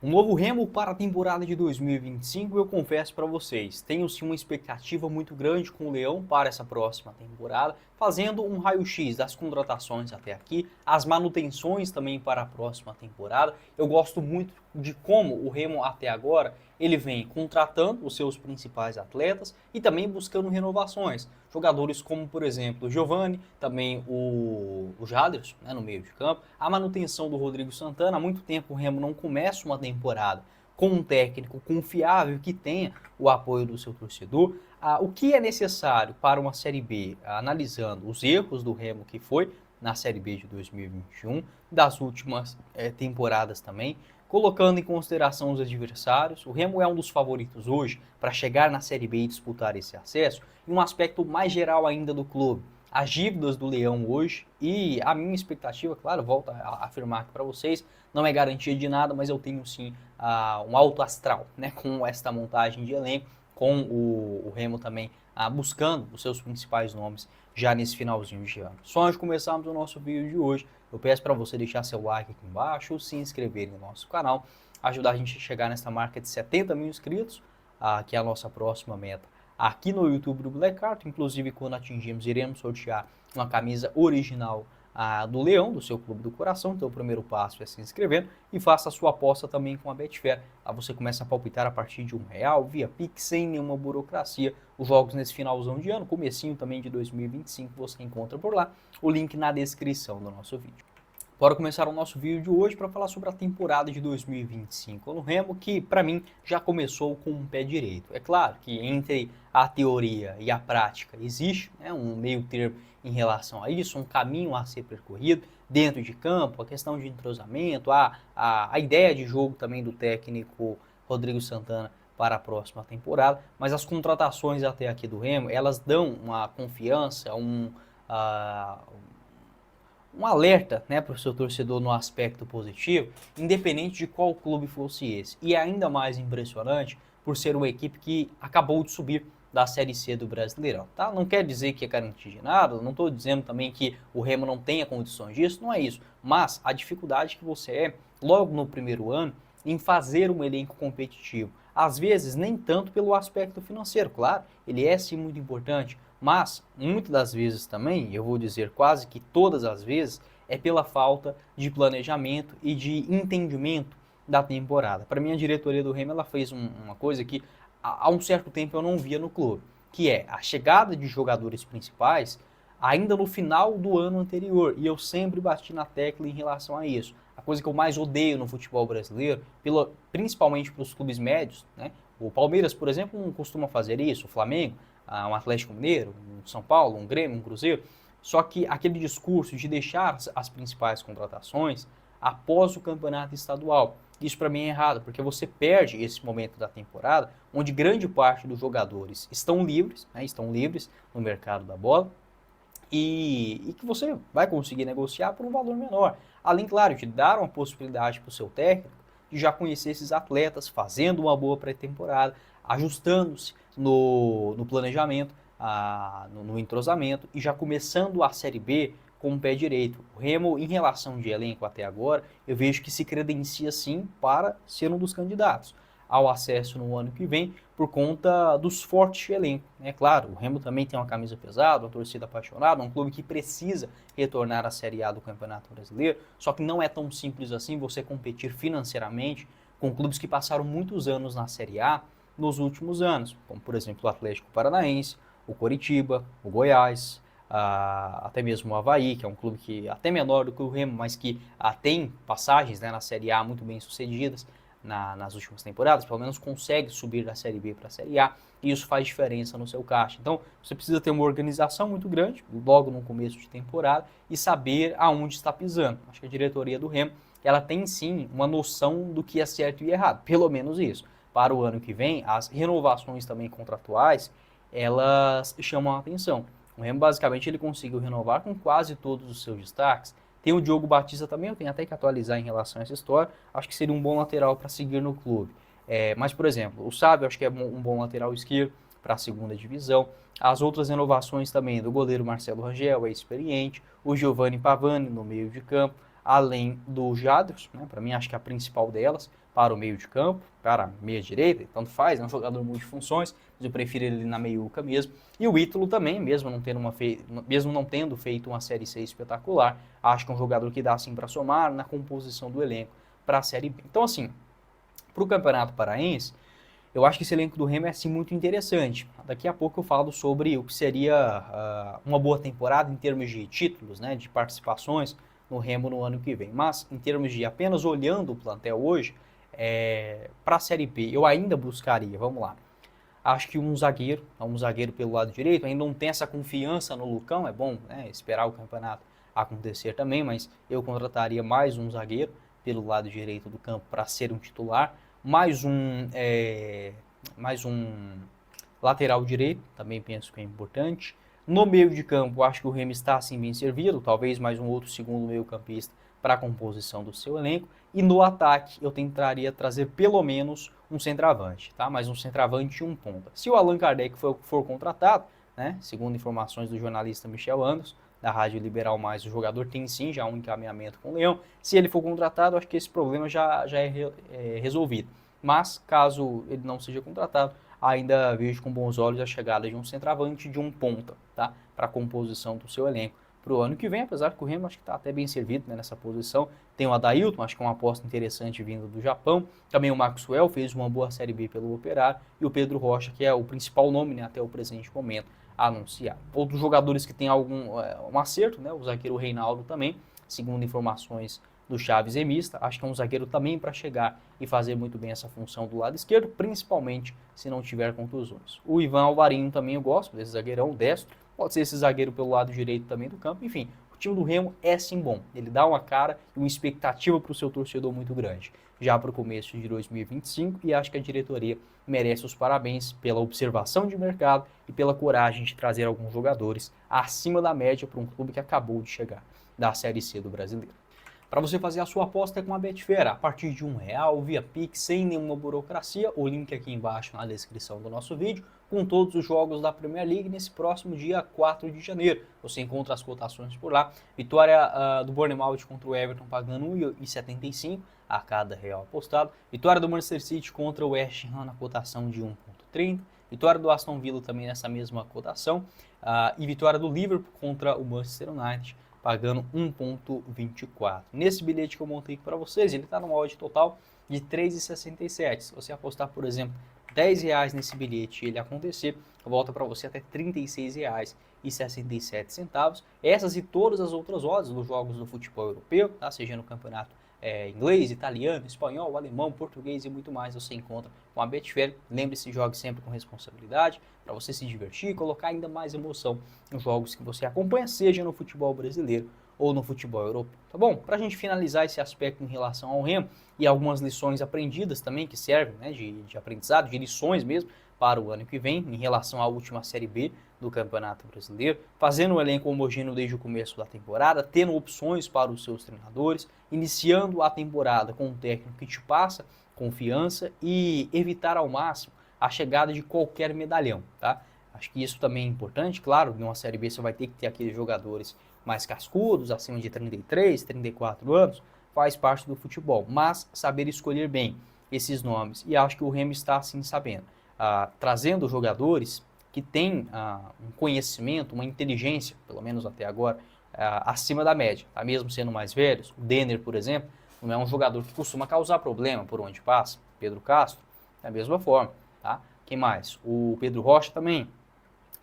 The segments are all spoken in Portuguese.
Um novo Remo para a temporada de 2025, eu confesso para vocês, tenho sim uma expectativa muito grande com o Leão para essa próxima temporada, fazendo um raio-x das contratações até aqui, as manutenções também para a próxima temporada. Eu gosto muito de como o Remo até agora ele vem contratando os seus principais atletas e também buscando renovações. Jogadores como, por exemplo, o Giovani, também o Jaderson, né, no meio de campo, a manutenção do Rodrigo Santana. Há muito tempo o Remo não começa uma temporada com um técnico confiável que tenha o apoio do seu torcedor. O que é necessário para uma Série B, analisando os erros do Remo que foi na Série B de 2021, das últimas temporadas também, colocando em consideração os adversários. O Remo é um dos favoritos hoje para chegar na Série B e disputar esse acesso, e um aspecto mais geral ainda do clube, as dívidas do Leão hoje e a minha expectativa, claro, volto a afirmar aqui para vocês, não é garantia de nada, mas eu tenho sim um alto astral, né, com esta montagem de elenco, com o Remo também buscando os seus principais nomes já nesse finalzinho de ano. Só antes de começarmos o nosso vídeo de hoje, eu peço para você deixar seu like aqui embaixo, se inscrever no nosso canal, ajudar a gente a chegar nessa marca de 70 mil inscritos, que é a nossa próxima meta aqui no YouTube do Black Art. Inclusive, quando atingirmos, iremos sortear uma camisa original do Leão, do seu clube do coração. Então o primeiro passo é se inscrevendo e faça a sua aposta também com a Betfair. Você começa a palpitar a partir de R$ 1 via Pix, sem nenhuma burocracia. Os jogos nesse finalzão de ano, comecinho também de 2025, você encontra por lá. O link na descrição do nosso vídeo. Bora começar o nosso vídeo de hoje para falar sobre a temporada de 2025 no Remo, que para mim já começou com um pé direito. É claro que entre a teoria e a prática existe, né, um meio termo em relação a isso, um caminho a ser percorrido dentro de campo, a questão de entrosamento, a ideia de jogo também do técnico Rodrigo Santana para a próxima temporada, mas as contratações até aqui do Remo, elas dão uma confiança, um alerta, né, para o seu torcedor no aspecto positivo, independente de qual clube fosse esse. E é ainda mais impressionante por ser uma equipe que acabou de subir da Série C do Brasileirão, tá? Não quer dizer que é garantia de nada, não estou dizendo também que o Remo não tenha condições disso, não é isso. Mas a dificuldade que você logo no primeiro ano, em fazer um elenco competitivo. Às vezes, nem tanto pelo aspecto financeiro, claro, ele é sim muito importante, mas muitas das vezes também, eu vou dizer quase que todas as vezes, é pela falta de planejamento e de entendimento da temporada. Para mim, a diretoria do Remo ela fez uma coisa que há um certo tempo eu não via no clube, que é a chegada de jogadores principais ainda no final do ano anterior, e eu sempre bati na tecla em relação a isso. A coisa que eu mais odeio no futebol brasileiro, principalmente para os clubes médios, né? O Palmeiras, por exemplo, não costuma fazer isso, o Flamengo, um Atlético Mineiro, um São Paulo, um Grêmio, um Cruzeiro. Só que aquele discurso de deixar as principais contratações após o campeonato estadual, isso para mim é errado, porque você perde esse momento da temporada, onde grande parte dos jogadores estão livres, né, estão livres no mercado da bola, e que você vai conseguir negociar por um valor menor. Além, claro, de dar uma possibilidade para o seu técnico de já conhecer esses atletas, fazendo uma boa pré-temporada, ajustando-se no planejamento, no entrosamento e já começando a Série B com o pé direito. O Remo, em relação de elenco até agora, eu vejo que se credencia sim para ser um dos candidatos ao acesso no ano que vem, por conta dos fortes de elenco. É claro, o Remo também tem uma camisa pesada, uma torcida apaixonada, um clube que precisa retornar à Série A do Campeonato Brasileiro, só que não é tão simples assim você competir financeiramente com clubes que passaram muitos anos na Série A nos últimos anos, como por exemplo o Atlético Paranaense, o Coritiba, o Goiás, até mesmo o Avaí, que é um clube que até menor do que o Remo, mas que tem passagens, né, na Série A muito bem sucedidas nas últimas temporadas, pelo menos consegue subir da Série B para a Série A, e isso faz diferença no seu caixa. Então, você precisa ter uma organização muito grande, logo no começo de temporada, e saber aonde está pisando. Acho que a diretoria do Remo, ela tem sim uma noção do que é certo e errado, pelo menos isso. Para o ano que vem, as renovações também contratuais, elas chamam a atenção. O Remo, basicamente, ele conseguiu renovar com quase todos os seus destaques. Tem o Diogo Batista também, eu tenho até que atualizar em relação a essa história. Acho que seria um bom lateral para seguir no clube. Mas, por exemplo, o Sábio, acho que é um bom lateral esquerdo para a segunda divisão. As outras renovações também do goleiro Marcelo Rangel, é experiente. O Giovanni Pavani no meio de campo. além do Jadros, né? Para mim acho que é a principal delas, para o meio de campo, para a meia direita, tanto faz, é um jogador multifunções, mas eu prefiro ele na meiuca mesmo. E o Ítalo também, mesmo não tendo feito uma Série C espetacular, acho que é um jogador que dá assim para somar na composição do elenco para a Série B. Então assim, para o Campeonato Paraense, eu acho que esse elenco do Remo é assim muito interessante. Daqui a pouco eu falo sobre o que seria uma boa temporada em termos de títulos, né, de participações no Remo no ano que vem. Mas em termos de apenas olhando o plantel hoje, para a Série B, eu ainda buscaria, vamos lá, acho que um zagueiro pelo lado direito, ainda não tem essa confiança no Lucão, é bom, né, esperar o campeonato acontecer também, mas eu contrataria mais um zagueiro pelo lado direito do campo para ser um titular, mais um lateral direito, também penso que é importante. No meio de campo, acho que o Remo está assim bem servido, talvez mais um outro segundo meio-campista para a composição do seu elenco. E no ataque, eu tentaria trazer pelo menos um centroavante, tá? Mais um centroavante e um ponta. Se o Allan Kardec for contratado, né, segundo informações do jornalista Michel Anderson, da Rádio Liberal Mais, o jogador tem sim já um encaminhamento com o Leão. Se ele for contratado, acho que esse problema já é resolvido. Mas, caso ele não seja contratado, ainda vejo com bons olhos a chegada de um centroavante e de um ponta, tá? Para a composição do seu elenco para o ano que vem, apesar que o Remo acho que está até bem servido, né, nessa posição. Tem o Adailton, acho que é uma aposta interessante vindo do Japão. Também o Maxwell fez uma boa Série B pelo Operário. E o Pedro Rocha, que é o principal nome, né, até o presente momento anunciado. Outros jogadores que têm um acerto, né, o zagueiro Reinaldo também, segundo informações do Chaves Emista, acho que é um zagueiro também para chegar e fazer muito bem essa função do lado esquerdo, principalmente se não tiver contusões. O Ivan Alvarinho também eu gosto, desse zagueirão destro, pode ser esse zagueiro pelo lado direito também do campo, enfim, o time do Remo é sim bom, ele dá uma cara e uma expectativa para o seu torcedor muito grande, já para o começo de 2025, e acho que a diretoria merece os parabéns pela observação de mercado e pela coragem de trazer alguns jogadores acima da média para um clube que acabou de chegar da Série C do Brasileiro. Para você fazer a sua aposta é com a Betfair, a partir de R$1 via Pix, sem nenhuma burocracia. O link aqui embaixo na descrição do nosso vídeo, com todos os jogos da Premier League nesse próximo dia 4 de janeiro. Você encontra as cotações por lá. Vitória do Bournemouth contra o Everton pagando 1,75 a cada real apostado. Vitória do Manchester City contra o West Ham na cotação de 1,30. Vitória do Aston Villa também nessa mesma cotação. E vitória do Liverpool contra o Manchester United, pagando 1,24. Nesse bilhete que eu montei para vocês, ele está numa odd total de 3,67. Se você apostar, por exemplo, R$10 nesse bilhete e ele acontecer, volta para você até R$36,67. Essas e todas as outras odds dos jogos do futebol europeu, tá? Seja no campeonato inglês, italiano, espanhol, alemão, português e muito mais, você encontra com a Betfair. Lembre-se, jogue sempre com responsabilidade, para você se divertir e colocar ainda mais emoção nos jogos que você acompanha, seja no futebol brasileiro ou no futebol europeu, tá bom? Para a gente finalizar esse aspecto em relação ao Remo e algumas lições aprendidas também, que servem, né, de aprendizado, de lições mesmo, para o ano que vem, em relação à última Série B do Campeonato Brasileiro, fazendo um elenco homogêneo desde o começo da temporada, tendo opções para os seus treinadores, iniciando a temporada com um técnico que te passa confiança e evitar ao máximo a chegada de qualquer medalhão, tá? Acho que isso também é importante, claro, em uma Série B você vai ter que ter aqueles jogadores mais cascudos, acima de 33, 34 anos, faz parte do futebol, mas saber escolher bem esses nomes, e acho que o Remo está assim sabendo, trazendo jogadores que têm um conhecimento, uma inteligência, pelo menos até agora, acima da média, tá? Mesmo sendo mais velhos. O Denner, por exemplo, não é um jogador que costuma causar problema por onde passa. Pedro Castro, da mesma forma, tá? Quem mais? O Pedro Rocha também,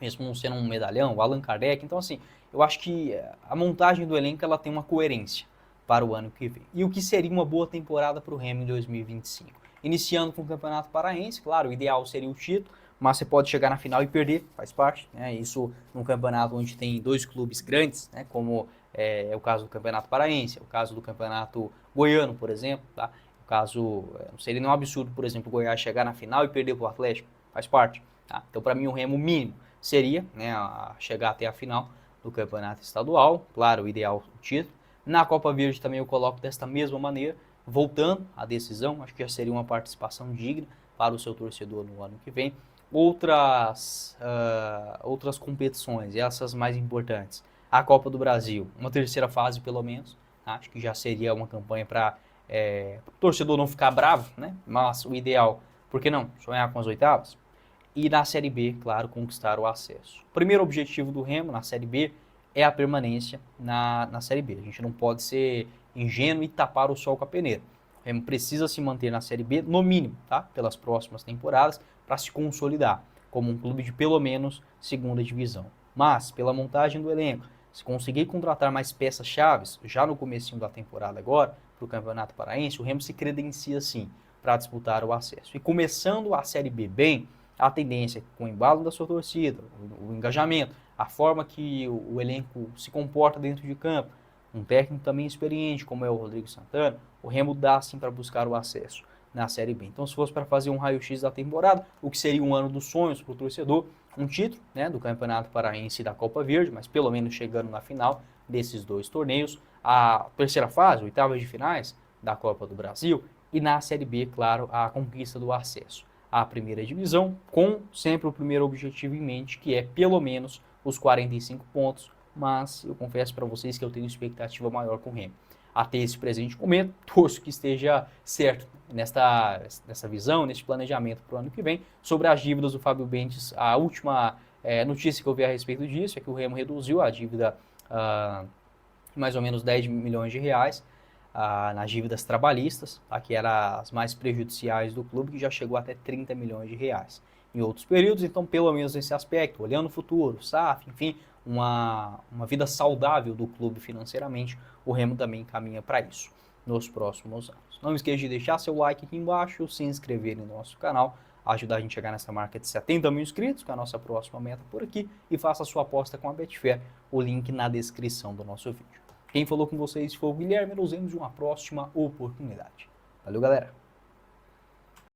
mesmo não sendo um medalhão, o Allan Kardec. Então, assim, eu acho que a montagem do elenco ela tem uma coerência para o ano que vem. E o que seria uma boa temporada para o Remo em 2025? Iniciando com o Campeonato Paraense, claro, o ideal seria o título, mas você pode chegar na final e perder, faz parte, né? Isso num campeonato onde tem dois clubes grandes, né? Como é o caso do Campeonato Paraense, é o caso do Campeonato Goiano, por exemplo, tá? O caso, não seria nenhum absurdo, por exemplo, o Goiás chegar na final e perder para o Atlético, faz parte, tá? Então, para mim, o Remo mínimo seria, né, chegar até a final do Campeonato Estadual, claro, o ideal o título. Na Copa Verde também eu coloco desta mesma maneira, voltando à decisão, acho que já seria uma participação digna para o seu torcedor no ano que vem. Outras competições, essas mais importantes. A Copa do Brasil, uma terceira fase pelo menos, Acho que já seria uma campanha para o torcedor não ficar bravo, né? Mas o ideal, por que não? Sonhar com as oitavas. E na Série B, claro, conquistar o acesso. O primeiro objetivo do Remo na Série B é a permanência na Série B. A gente não pode ser ingênuo e tapar o sol com a peneira. O Remo precisa se manter na Série B, no mínimo, tá? Pelas próximas temporadas, para se consolidar como um clube de pelo menos segunda divisão. Mas, pela montagem do elenco, se conseguir contratar mais peças-chave, já no comecinho da temporada agora, para o Campeonato Paraense, o Remo se credencia sim para disputar o acesso. E começando a Série B bem, a tendência com o embalo da sua torcida, o engajamento, a forma que o elenco se comporta dentro de campo, um técnico também experiente, como é o Rodrigo Santana, o Remo dá sim para buscar o acesso na Série B. Então, se fosse para fazer um raio-x da temporada, o que seria um ano dos sonhos para o torcedor, um título, né, do Campeonato Paraense e da Copa Verde, mas pelo menos chegando na final desses dois torneios, a terceira fase, oitavas de finais da Copa do Brasil, e na Série B, claro, a conquista do acesso à primeira divisão, com sempre o primeiro objetivo em mente, que é pelo menos os 45 pontos, mas eu confesso para vocês que eu tenho expectativa maior com o Remo. Até esse presente momento, torço que esteja certo nessa visão, nesse planejamento para o ano que vem. Sobre as dívidas do Fábio Bentes, a última notícia que eu vi a respeito disso é que o Remo reduziu a dívida mais ou menos 10 milhões de reais nas dívidas trabalhistas, tá, que eram as mais prejudiciais do clube, que já chegou até 30 milhões de reais em outros períodos. Então, pelo menos nesse aspecto, olhando o futuro, SAF, enfim, uma vida saudável do clube financeiramente, o Remo também caminha para isso nos próximos anos. Não esqueça de deixar seu like aqui embaixo, se inscrever no nosso canal, ajudar a gente a chegar nessa marca de 70 mil inscritos, que é a nossa próxima meta por aqui, e faça a sua aposta com a Betfair, o link na descrição do nosso vídeo. Quem falou com vocês foi o Guilherme, nos vemos em uma próxima oportunidade. Valeu, galera!